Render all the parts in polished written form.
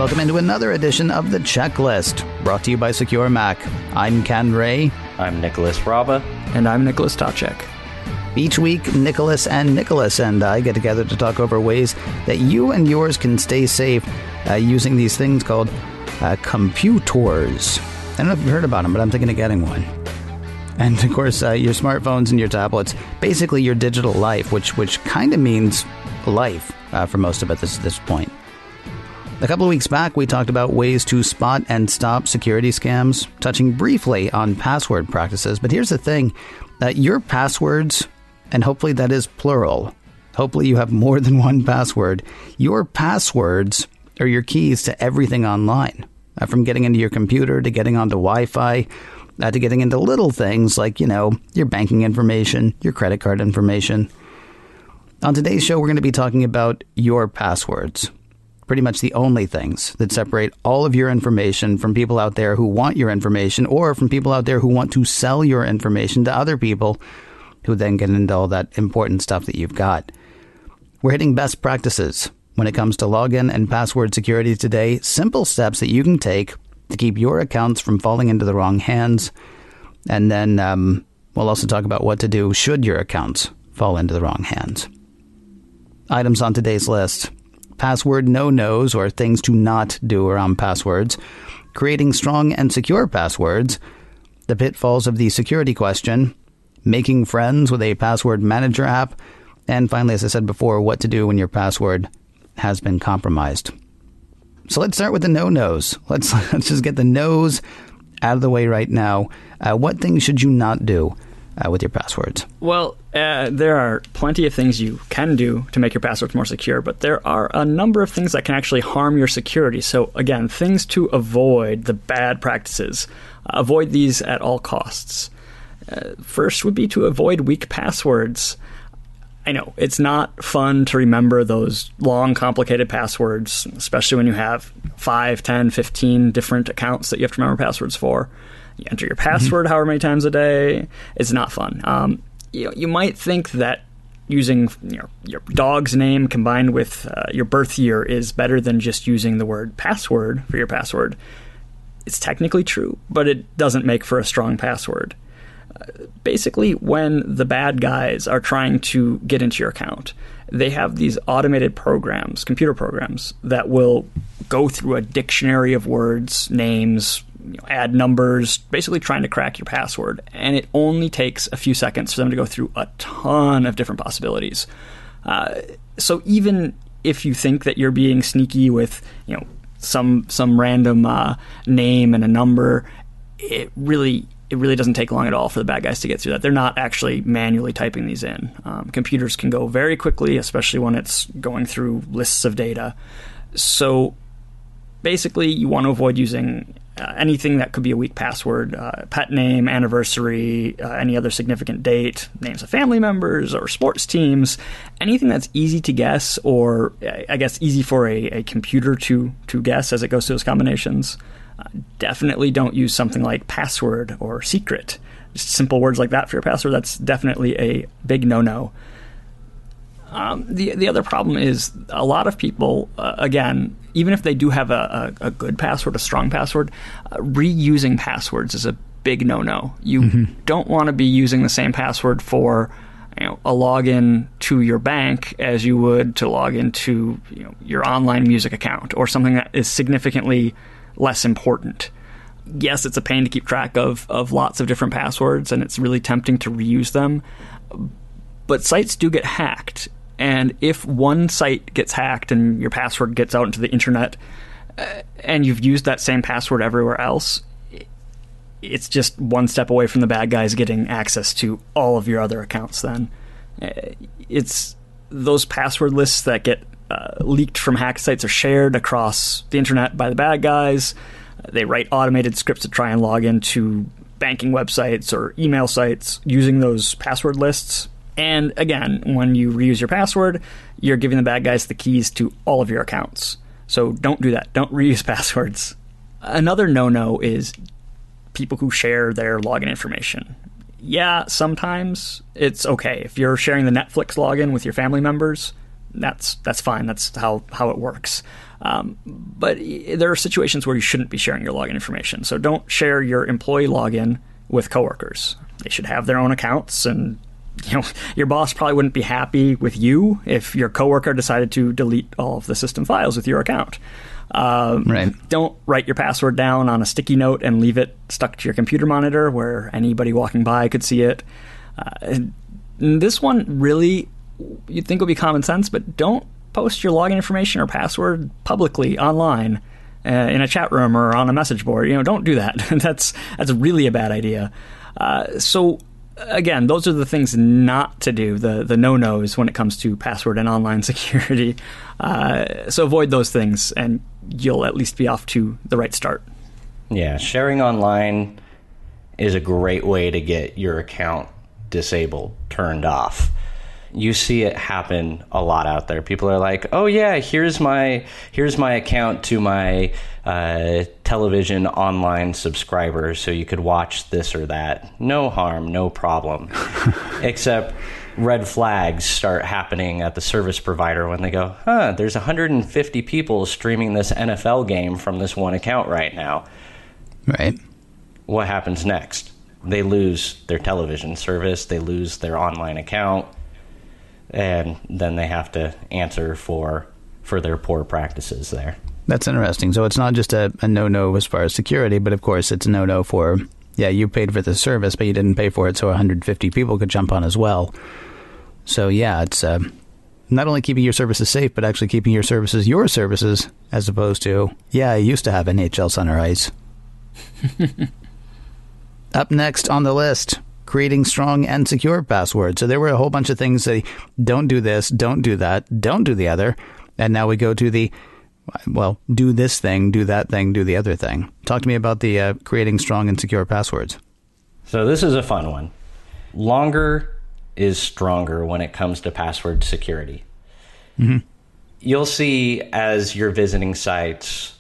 Welcome into another edition of The Checklist, brought to you by Secure Mac. I'm Ken Ray. I'm Nicholas Raba. And I'm Nicholas Tacek. Each week, Nicholas and I get together to talk over ways that you and yours can stay safe using these things called computers. I don't know if you've heard about them, but I'm thinking of getting one. And, of course, your smartphones and your tablets, basically your digital life, which kind of means life for most of it at this point. A couple of weeks back, we talked about ways to spot and stop security scams, touching briefly on password practices. But here's the thing. Your passwords, and hopefully that is plural, hopefully you have more than one password, your passwords are your keys to everything online. From getting into your computer to getting onto Wi-Fi, to getting into little things like, your banking information, your credit card information. On today's show, we're going to be talking about your passwords. Pretty much the only things that separate all of your information from people out there who want your information, or from people out there who want to sell your information to other people who then get into all that important stuff that you've got. We're hitting best practices when it comes to login and password security today. Simple steps that you can take to keep your accounts from falling into the wrong hands. And then we'll also talk about what to do should your accounts fall into the wrong hands. Items on today's list: password no-nos, or things to not do around passwords, creating strong and secure passwords, the pitfalls of the security question, making friends with a password manager app, and finally, as I said before, what to do when your password has been compromised. So let's start with the no-nos. Let's just get the no's out of the way right now. What things should you not do with your passwords? Well, there are plenty of things you can do to make your passwords more secure, but there are a number of things that can actually harm your security. So again, things to avoid, the bad practices. Avoid these at all costs. First would be to avoid weak passwords. I know, it's not fun to remember those long, complicated passwords, especially when you have 5, 10, 15 different accounts that you have to remember passwords for. You enter your password however many times a day. It's not fun. You might think that using your dog's name combined with your birth year is better than just using the word password for your password. It's technically true, but it doesn't make for a strong password. Basically, when the bad guys are trying to get into your account, they have these automated programs, computer programs, that will go through a dictionary of words, names, add numbers, basically trying to crack your password. And it only takes a few seconds for them to go through a ton of different possibilities. So even if you think that you're being sneaky with, some random name and a number, it really doesn't take long at all for the bad guys to get through that. They're not actually manually typing these in. Computers can go very quickly, especially when it's going through lists of data. So basically, you want to avoid using anything that could be a weak password, pet name, anniversary, any other significant date, names of family members or sports teams, anything that's easy to guess, or I guess easy for a computer to guess as it goes through those combinations. Definitely don't use something like password or secret. Just simple words like that for your password, that's definitely a big no-no. The other problem is a lot of people, again, even if they do have a good password, a strong password, reusing passwords is a big no-no. You don't want to be using the same password for a login to your bank as you would to log into your online music account or something that is significantly less important. Yes, it's a pain to keep track of lots of different passwords, and it's really tempting to reuse them. But sites do get hacked. And if one site gets hacked and your password gets out into the internet and you've used that same password everywhere else, it's just one step away from the bad guys getting access to all of your other accounts then. It's those password lists that get leaked from hack sites are shared across the internet by the bad guys. They write automated scripts to try and log into banking websites or email sites using those password lists. And again, when you reuse your password, you're giving the bad guys the keys to all of your accounts. So don't do that. Don't reuse passwords. Another no-no is people who share their login information. Yeah, sometimes it's okay. If you're sharing the Netflix login with your family members, that's fine. That's how it works. But there are situations where you shouldn't be sharing your login information. So don't share your employee login with coworkers. They should have their own accounts, and your boss probably wouldn't be happy with you if your coworker decided to delete all of the system files with your account. Right. Don't write your password down on a sticky note and leave it stuck to your computer monitor where anybody walking by could see it. This one really, you'd think would be common sense, but don't post your login information or password publicly online in a chat room or on a message board. Don't do that. That's really a bad idea. So again, those are the things not to do, the no-nos when it comes to password and online security. So avoid those things, and you'll at least be off to the right start. Yeah, sharing online is a great way to get your account disabled, turned off. You see it happen a lot out there. People are like, "Oh yeah, here's my account to my television online subscribers, so you could watch this or that. No harm, no problem." Except red flags start happening at the service provider when they go, there's 150 people streaming this NFL game from this one account right now. Right. What happens next? They lose their television service, they lose their online account, and then they have to answer for their poor practices there. That's interesting. So it's not just a no-no as far as security, but of course it's a no-no for, you paid for the service, but you didn't pay for it so 150 people could jump on as well. So it's not only keeping your services safe, but actually keeping your services, as opposed to, I used to have NHL Sunrise. Up next on the list, creating strong and secure passwords. So there were a whole bunch of things that don't do this, don't do that, don't do the other. And now we go to the, do this thing, do that thing, do the other thing. Talk to me about the creating strong and secure passwords. So this is a fun one. Longer is stronger when it comes to password security. Mm-hmm. You'll see as you're visiting sites,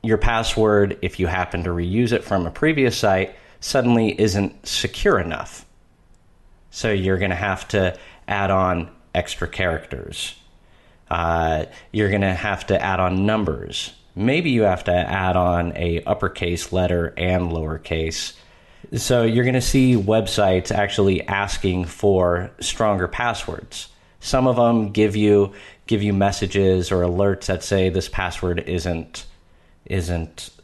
your password, if you happen to reuse it from a previous site, suddenly isn't secure enough. So you're going to have to add on extra characters. You're going to have to add on numbers. Maybe you have to add on a uppercase letter and lowercase. So you're going to see websites actually asking for stronger passwords. Some of them give you messages or alerts that say this password isn't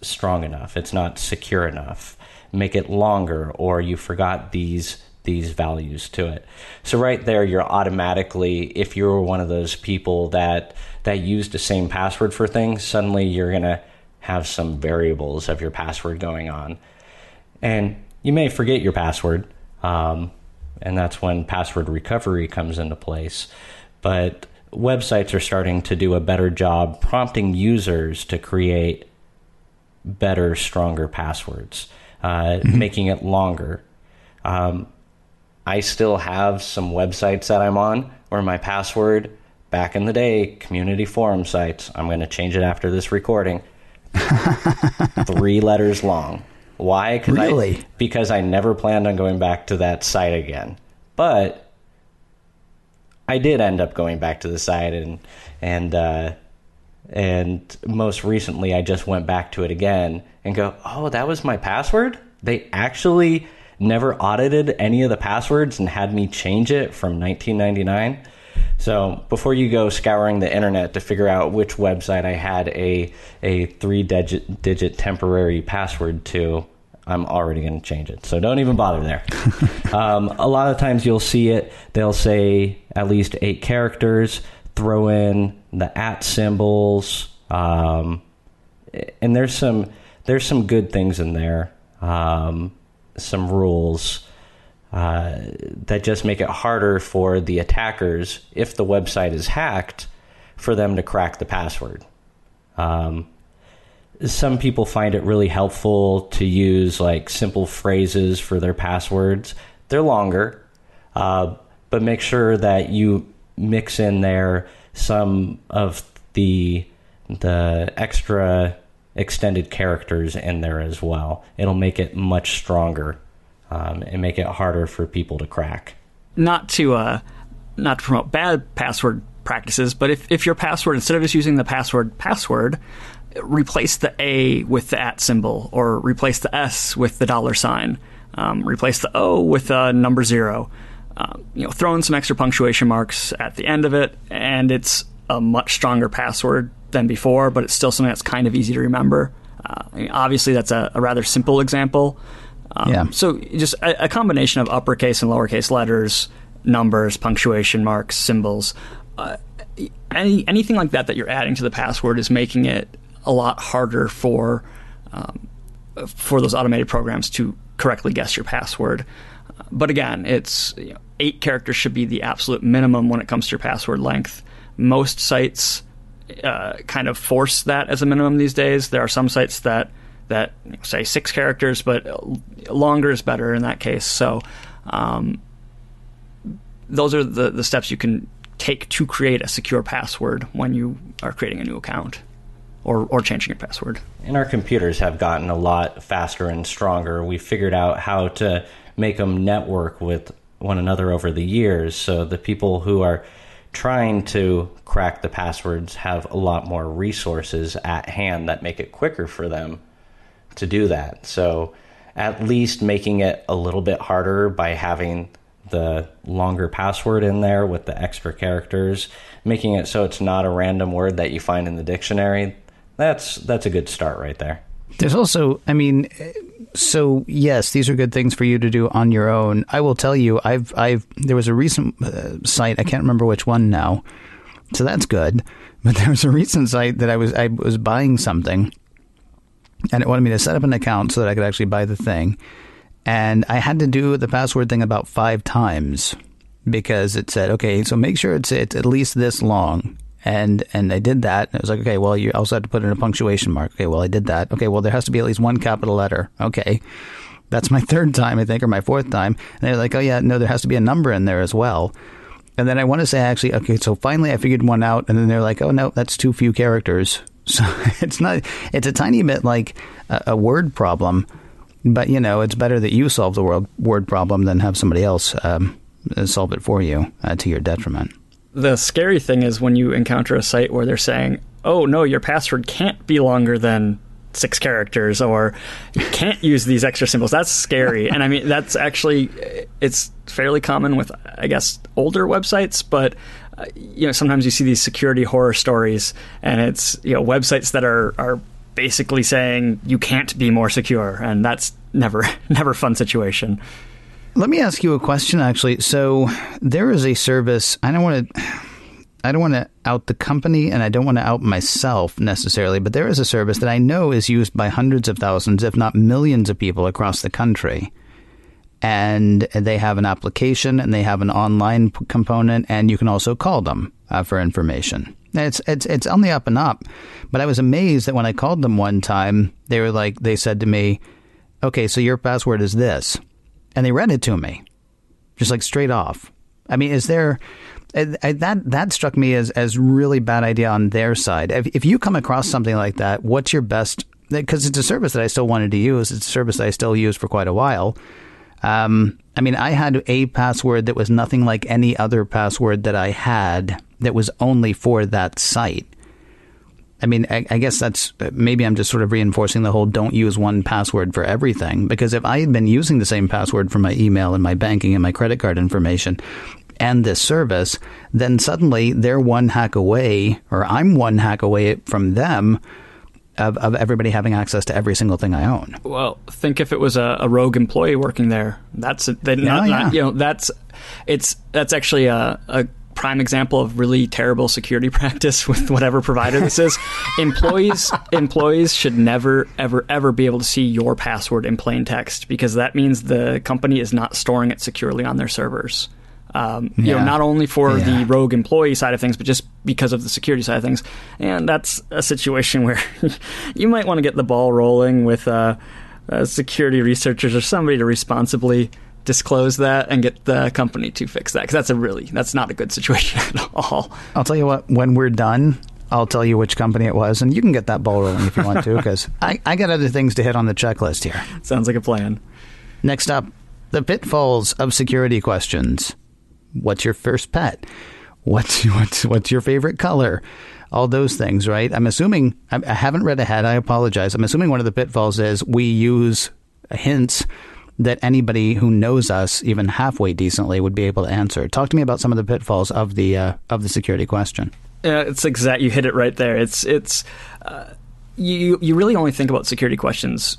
strong enough. It's not secure enough. Make it longer, or you forgot these values to it. So right there, you're automatically, if you're one of those people that use the same password for things, suddenly you're going to have some variables of your password going on. And you may forget your password, and that's when password recovery comes into place. But websites are starting to do a better job prompting users to create better, stronger passwords, making it longer. I still have some websites that I'm on where my password, back in the day, community forum sites, I'm going to change it after this recording, 3 letters long. Why? Really? Because I never planned on going back to that site again. But I did end up going back to the site, and most recently I just went back to it again and go, oh, that was my password? They actually never audited any of the passwords and had me change it from 1999. So before you go scouring the internet to figure out which website I had a 3-digit temporary password to, I'm already going to change it. So don't even bother there. A lot of times you'll see it. They'll say at least 8 characters, throw in the @ symbols. And there's some good things in there. Some rules that just make it harder for the attackers, if the website is hacked, for them to crack the password. Some people find it really helpful to use like simple phrases for their passwords. They're longer, but make sure that you mix in there some of the extra extended characters in there as well. It'll make it much stronger and make it harder for people to crack. Not to not to promote bad password practices, but if your password, instead of just using the password, replace the A with the @ symbol, or replace the S with the $sign, replace the O with a number 0. Throw in some extra punctuation marks at the end of it, and it's a much stronger password than before, but it's still something that's kind of easy to remember. Obviously, that's a rather simple example. So just a combination of uppercase and lowercase letters, numbers, punctuation marks, symbols, anything like that you're adding to the password is making it a lot harder for those automated programs to correctly guess your password. But again, it's 8 characters should be the absolute minimum when it comes to your password length. Most sites kind of force that as a minimum these days. There are some sites that say 6 characters, but longer is better in that case. So those are the steps you can take to create a secure password when you are creating a new account or changing your password. And our computers have gotten a lot faster and stronger. We figured out how to make them network with one another over the years, so the people who are trying to crack the passwords have a lot more resources at hand that make it quicker for them to do that. So at least making it a little bit harder by having the longer password in there with the extra characters, making it so it's not a random word that you find in the dictionary, that's a good start right there. There's also, so yes, these are good things for you to do on your own. I will tell you, there was a recent site, I can't remember which one now, so that's good. But there was a recent site that I was buying something, and it wanted me to set up an account so that I could actually buy the thing. And I had to do the password thing about 5 times because it said, okay, so make sure it's at least this long. And I did that. And it was like, okay, well, you also had to put in a punctuation mark. Okay, well, I did that. Okay, well, there has to be at least one capital letter. Okay, that's my 3rd time, I think, or my 4th time. And they're like, oh, yeah, no, there has to be a number in there as well. And then I want to say, actually, okay, so finally I figured one out. And then they're like, oh, no, that's too few characters. So it's a tiny bit like a word problem. But, it's better that you solve the word problem than have somebody else solve it for you to your detriment. The scary thing is when you encounter a site where they're saying, oh, no, your password can't be longer than 6 characters, or you can't use these extra symbols. That's scary. And that's actually, it's fairly common with, I guess, older websites, but sometimes you see these security horror stories, and it's websites that are basically saying you can't be more secure, and that's never a fun situation. Let me ask you a question, actually. So there is a service. I don't want to out the company, and I don't want to out myself necessarily, but there is a service that I know is used by hundreds of thousands, if not millions of people across the country. And they have an application, and they have an online component, and you can also call them for information. It's on the up and up. But I was amazed that when I called them one time, they said to me, okay, so your password is this. And they read it to me, just like straight off. Is there that struck me as really bad idea on their side. If you come across something like that, what's your best? Because it's a service that I still wanted to use. It's a service that I still use for quite a while. I had a password that was nothing like any other password that I had that was only for that site. I guess that's maybe I'm just sort of reinforcing the whole don't use one password for everything, because if I had been using the same password for my email and my banking and my credit card information and this service, then suddenly they're one hack away, or I'm one hack away from them of everybody having access to every single thing I own. Well, think if it was a rogue employee working there. That's actually a prime example of really terrible security practice with whatever provider this is. Employees should never, ever be able to see your password in plain text, because that means the company is not storing it securely on their servers. Not only for the rogue employee side of things, but just because of the security side of things. And that's a situation where you might want to get the ball rolling with security researchers or somebody to responsibly disclose that and get the company to fix that, because that's not a good situation at all. I'll tell you what, when we're done, I'll tell you which company it was, and you can get that ball rolling if you want to, because I got other things to hit on the checklist here. Sounds like a plan. Next up, the pitfalls of security questions. what's your first pet? What's your favorite color? All those things, right? I'm assuming, I haven't read ahead, I apologize. I'm assuming one of the pitfalls is we use hints that anybody who knows us even halfway decently would be able to answer. Talk to me about some of the pitfalls of the security question. It's exact. You hit it right there. You really only think about security questions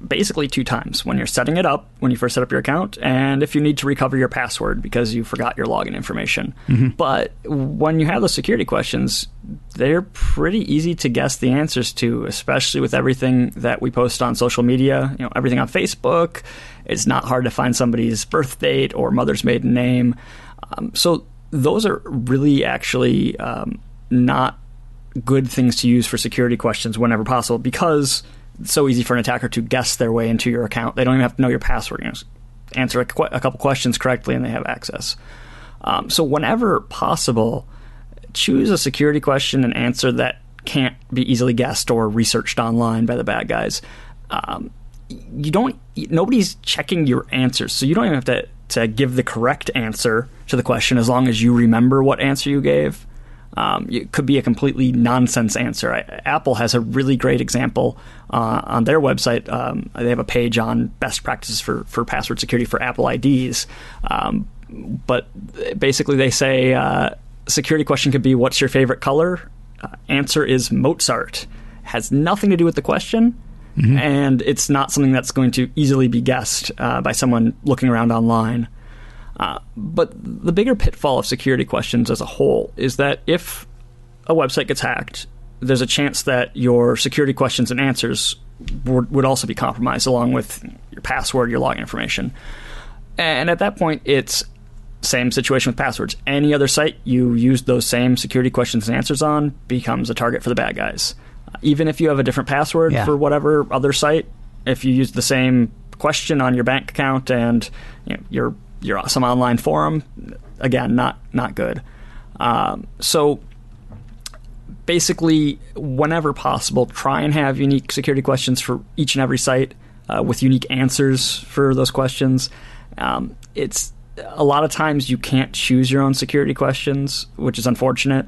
basically 2 times: when you're setting it up, when you first set up your account, and if you need to recover your password because you forgot your login information. Mm-hmm. But when you have those security questions, they're pretty easy to guess the answers to, especially with everything that we post on social media. Everything on Facebook. It's not hard to find somebody's birth date or mother's maiden name. So those are really actually not good things to use for security questions whenever possible, because it's so easy for an attacker to guess their way into your account. They don't even have to know your password. Answer a couple questions correctly and they have access. So whenever possible, choose a security question and answer that can't be easily guessed or researched online by the bad guys. Nobody's checking your answers, so you don't even have to give the correct answer to the question as long as you remember what answer you gave. It could be a completely nonsense answer. Apple has a really great example on their website. They have a page on best practices for password security for Apple IDs. But basically they say security question could be, what's your favorite color? Answer is Mozart. Has nothing to do with the question. Mm-hmm. And it's not something that's going to easily be guessed by someone looking around online. But the bigger pitfall of security questions as a whole is that if a website gets hacked, there's a chance that your security questions and answers would also be compromised, along with your password, your login information. And at that point, it's same situation with passwords. Any other site you use those same security questions and answers on becomes a target for the bad guys. Even if you have a different password for whatever other site, if you use the same question on your bank account and you're some online forum, again, not good. So basically, whenever possible, try and have unique security questions for each and every site with unique answers for those questions. It's a lot of times you can't choose your own security questions, which is unfortunate.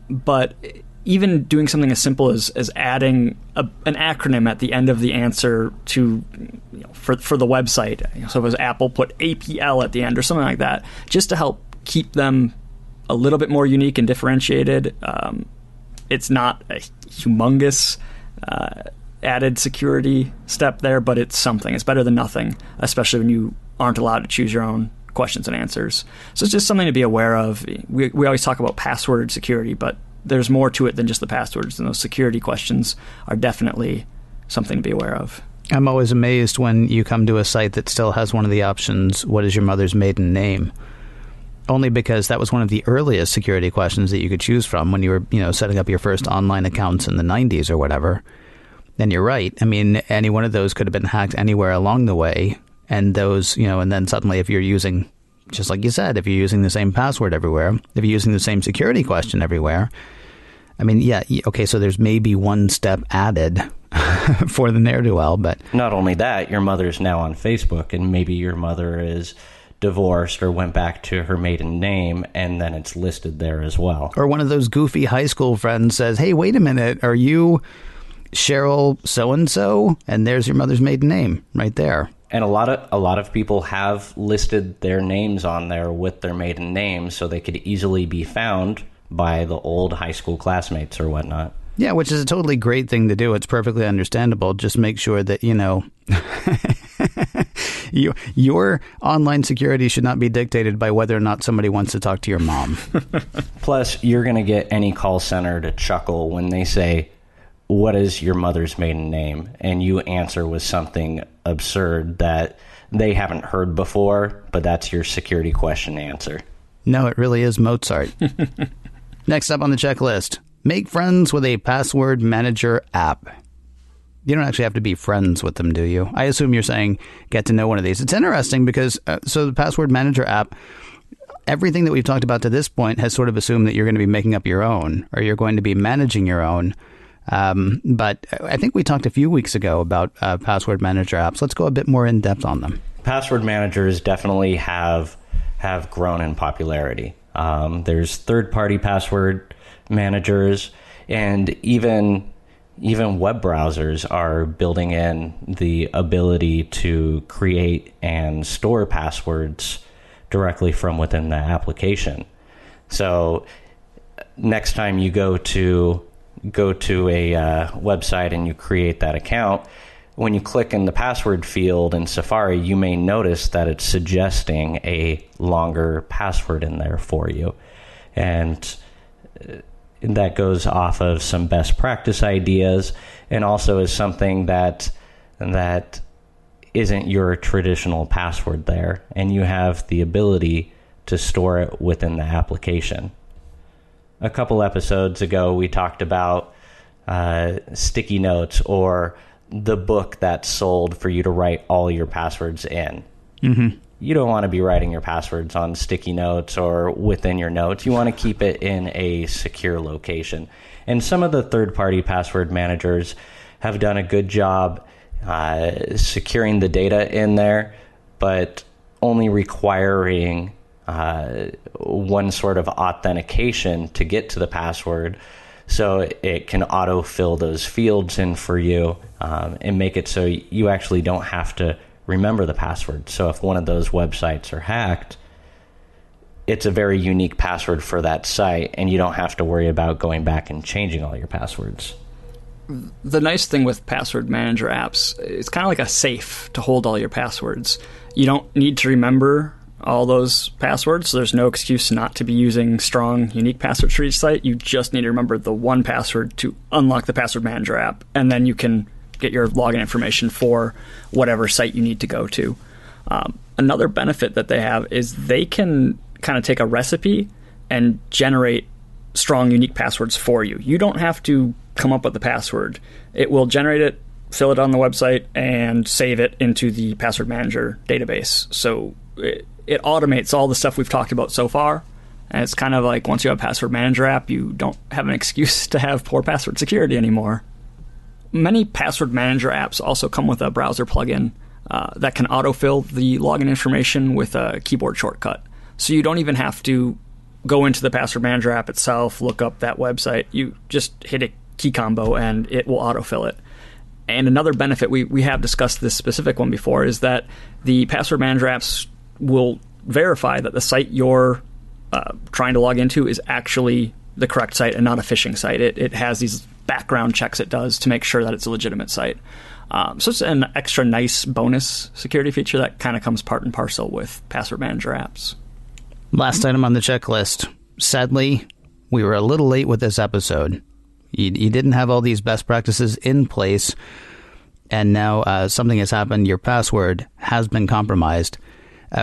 But even doing something as simple as adding an acronym at the end of the answer to for the website. So if it was Apple, put APL at the end or something like that, just to help keep them a little bit more unique and differentiated. It's not a humongous added security step there, but it's something. It's better than nothing, especially when you aren't allowed to choose your own questions and answers. So it's just something to be aware of. We always talk about password security, but there's more to it than just the passwords, and those security questions are definitely something to be aware of. I'm always amazed when you come to a site that still has one of the options, what is your mother's maiden name? Only because that was one of the earliest security questions that you could choose from when you were, setting up your first online accounts in the 90s or whatever. And you're right. I mean, any one of those could have been hacked anywhere along the way. And those, and then suddenly if you're using, just like you said, if you're using the same password everywhere, if you're using the same security question everywhere, I mean, yeah, okay, so there's maybe one step added for the ne'er-do-well, but... Not only that, your mother's now on Facebook, and maybe your mother is divorced or went back to her maiden name, and then it's listed there as well. Or one of those goofy high school friends says, hey, wait a minute, are you Cheryl so-and-so? And there's your mother's maiden name right there. And a lot of people have listed their names on there with their maiden name, so they could easily be found by the old high school classmates or whatnot. Yeah, which is a totally great thing to do. It's perfectly understandable. Just make sure that, your online security should not be dictated by whether or not somebody wants to talk to your mom. Plus, you're going to get any call center to chuckle when they say, what is your mother's maiden name? And you answer with something absurd that they haven't heard before, but that's your security question answer. No, it really is Mozart. Next up on the checklist, make friends with a password manager app. You don't actually have to be friends with them, do you? I assume you're saying get to know one of these. It's interesting because, so the password manager app, everything that we've talked about to this point has sort of assumed that you're going to be making up your own or you're going to be managing your own. But I think we talked a few weeks ago about password manager apps. Let's go a bit more in depth on them. Password managers definitely have have grown in popularity. There's third-party password managers, and even web browsers are building in the ability to create and store passwords directly from within the application. So next time you go to a website and you create that account, when you click in the password field in Safari, you may notice that it's suggesting a longer password in there for you. And that goes off of some best practice ideas, and also is something that isn't your traditional password there, and you have the ability to store it within the application. A couple episodes ago, we talked about sticky notes, or the book that's sold for you to write all your passwords in. Mm-hmm. You don't want to be writing your passwords on sticky notes or within your notes. You want to keep it in a secure location. And some of the third-party password managers have done a good job securing the data in there, but only requiring one sort of authentication to get to the password, so it can autofill those fields in for you, and make it so you actually don't have to remember the password. So if one of those websites are hacked, it's a very unique password for that site, and you don't have to worry about going back and changing all your passwords. The nice thing with password manager apps, it's kind of like a safe to hold all your passwords. You don't need to remember all those passwords, so there's no excuse not to be using strong, unique passwords for each site. You just need to remember the one password to unlock the password manager app, and then you can get your login information for whatever site you need to go to. Another benefit that they have is they can kind of take a recipe and generate strong, unique passwords for you. You don't have to come up with the password. It will generate it, fill it on the website, and save it into the password manager database. So it automates all the stuff we've talked about so far. And it's kind of like, once you have a password manager app, you don't have an excuse to have poor password security anymore. Many password manager apps also come with a browser plugin that can autofill the login information with a keyboard shortcut. So you don't even have to go into the password manager app itself, look up that website. You just hit a key combo and it will autofill it. And another benefit, we have discussed this specific one before, is that the password manager apps will verify that the site you're trying to log into is actually the correct site and not a phishing site. It has these background checks it does to make sure that it's a legitimate site. So it's an extra nice bonus security feature that kind of comes part and parcel with password manager apps. Last item on the checklist. Sadly, we were a little late with this episode. You didn't have all these best practices in place, and now something has happened. Your password has been compromised.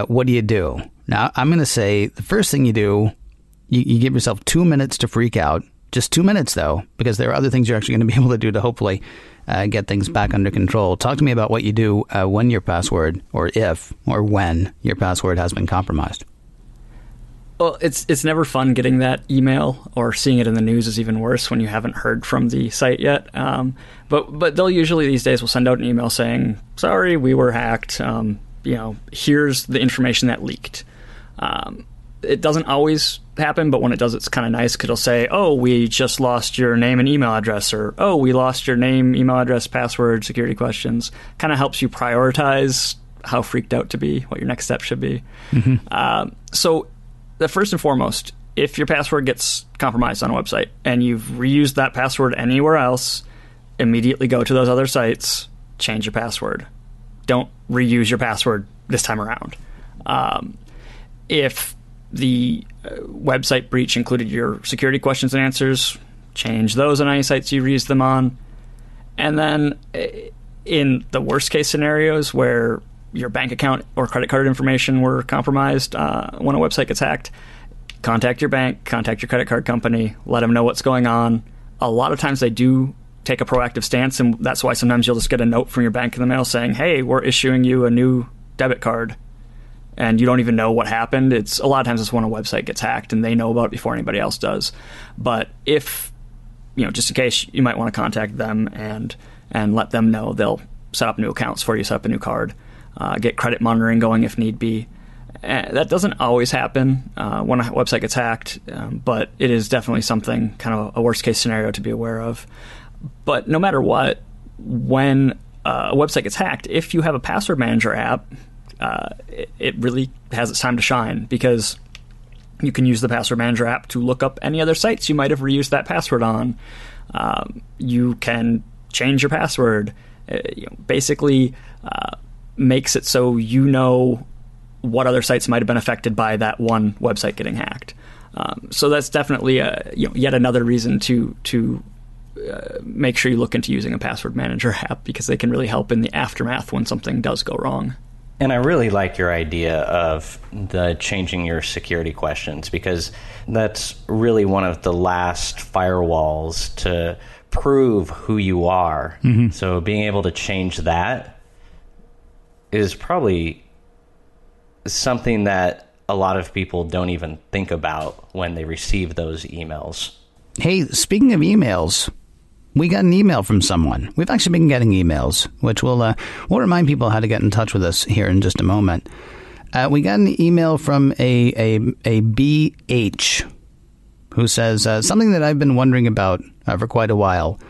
What do you do? Now, I'm going to say the first thing you do, you give yourself 2 minutes to freak out. Just 2 minutes, though, because there are other things you're actually going to be able to do to hopefully get things back under control. Talk to me about what you do when your password, or if, or when your password has been compromised. Well, it's never fun getting that email, or seeing it in the news is even worse when you haven't heard from the site yet. But they'll usually these days will send out an email saying, sorry, we were hacked. Here's the information that leaked. It doesn't always happen, but when it does, it's kind of nice, because it'll say, oh, we just lost your name and email address, or, oh, we lost your name, email address, password, security questions. Kind of helps you prioritize how freaked out to be, what your next step should be. Mm-hmm. So the first and foremost, if your password gets compromised on a website and you've reused that password anywhere else, immediately go to those other sites, change your password. Don't reuse your password this time around. If the website breach included your security questions and answers, change those on any sites you reused them on. And then in the worst case scenarios where your bank account or credit card information were compromised when a website gets hacked, contact your bank, contact your credit card company, let them know what's going on. A lot of times they do take a proactive stance, and that's why sometimes you'll just get a note from your bank in the mail saying, hey, we're issuing you a new debit card, and you don't even know what happened. It's a lot of times it's when a website gets hacked and they know about it before anybody else does. But if, just in case, you might want to contact them and let them know. They'll set up new accounts for you, set up a new card, get credit monitoring going if need be. That doesn't always happen when a website gets hacked, but it is definitely something, kind of a worst-case scenario to be aware of. But no matter what, when a website gets hacked, if you have a password manager app, it really has its time to shine, because you can use the password manager app to look up any other sites you might have reused that password on. You can change your password. Basically makes it so you know what other sites might have been affected by that one website getting hacked. So that's definitely yet another reason to make sure you look into using a password manager app, because they can really help in the aftermath when something does go wrong. And I really like your idea of the changing your security questions, because that's really one of the last firewalls to prove who you are. Mm-hmm. So being able to change that is probably something that a lot of people don't even think about when they receive those emails. Hey, speaking of emails, we got an email from someone. We've actually been getting emails, which we'll remind people how to get in touch with us here in just a moment. We got an email from a BH who says something that I've been wondering about for quite a while.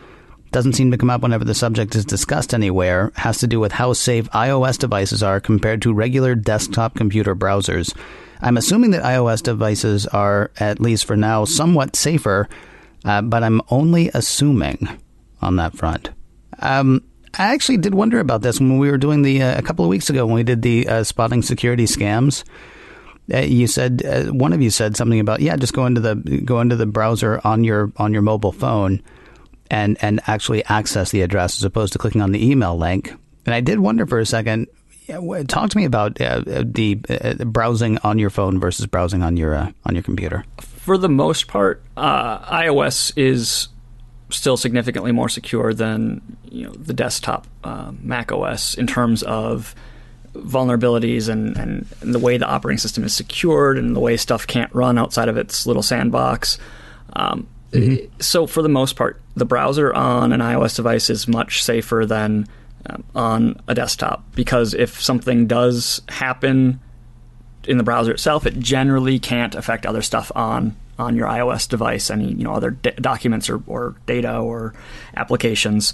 Doesn't seem to come up whenever the subject is discussed anywhere. Has to do with how safe iOS devices are compared to regular desktop computer browsers. I'm assuming that iOS devices are, at least for now, somewhat safer, but I'm only assuming on that front. I actually did wonder about this when we were doing a couple of weeks ago when we did the spotting security scams. You said one of you said something about just go into the browser on your mobile phone and actually access the address as opposed to clicking on the email link. And I did wonder for a second. Talk to me about the browsing on your phone versus browsing on your computer. For the most part, iOS is still significantly more secure than the desktop Mac OS in terms of vulnerabilities and the way the operating system is secured and the way stuff can't run outside of its little sandbox. So for the most part, the browser on an iOS device is much safer than on a desktop, because if something does happen in the browser itself, it generally can't affect other stuff on your iOS device, any other documents or data or applications,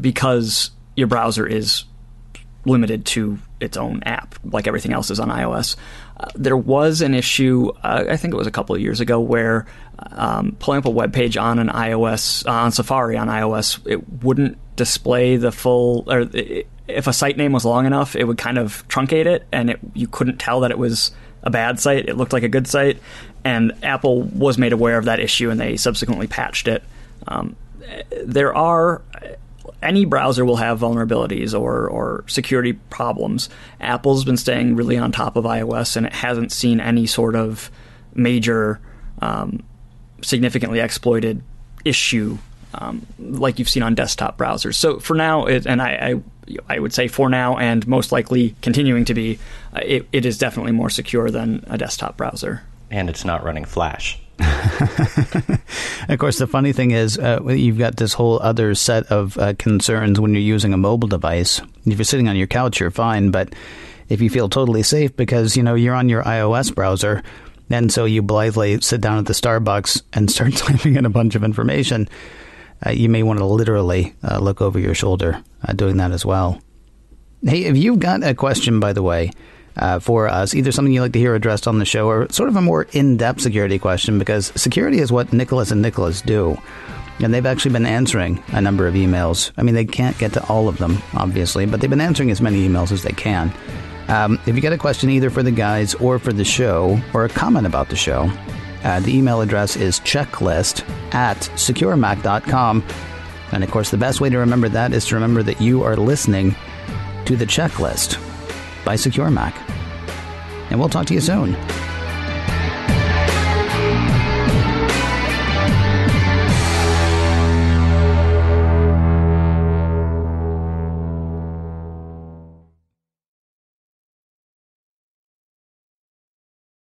because your browser is limited to its own app, like everything else is on iOS. There was an issue, I think it was a couple of years ago, where pulling up a web page on an iOS, on Safari on iOS, it wouldn't display the full, or if a site name was long enough, it would kind of truncate it, and you couldn't tell that it was a bad site. It looked like a good site, and Apple was made aware of that issue, and they subsequently patched it. Any browser will have vulnerabilities or security problems. Apple's been staying really on top of iOS, and it hasn't seen any sort of major significantly exploited issue like you've seen on desktop browsers. So for now, I would say for now, and most likely continuing to be, it is definitely more secure than a desktop browser. And it's not running Flash. Of course, the funny thing is you've got this whole other set of concerns when you're using a mobile device. If you're sitting on your couch, you're fine. But if you feel totally safe because, you're on your iOS browser, and so you blithely sit down at the Starbucks and start typing in a bunch of information, you may want to literally look over your shoulder doing that as well. Hey, if you've got a question, by the way, for us, either something you'd like to hear addressed on the show or sort of a more in-depth security question, because security is what Nicholas and Nicholas do. And they've actually been answering a number of emails. I mean, they can't get to all of them, obviously, but they've been answering as many emails as they can. If you got a question either for the guys or for the show, or a comment about the show, the email address is checklist@securemac.com. And of course, the best way to remember that is to remember that you are listening to The Checklist by Secure Mac. And we'll talk to you soon.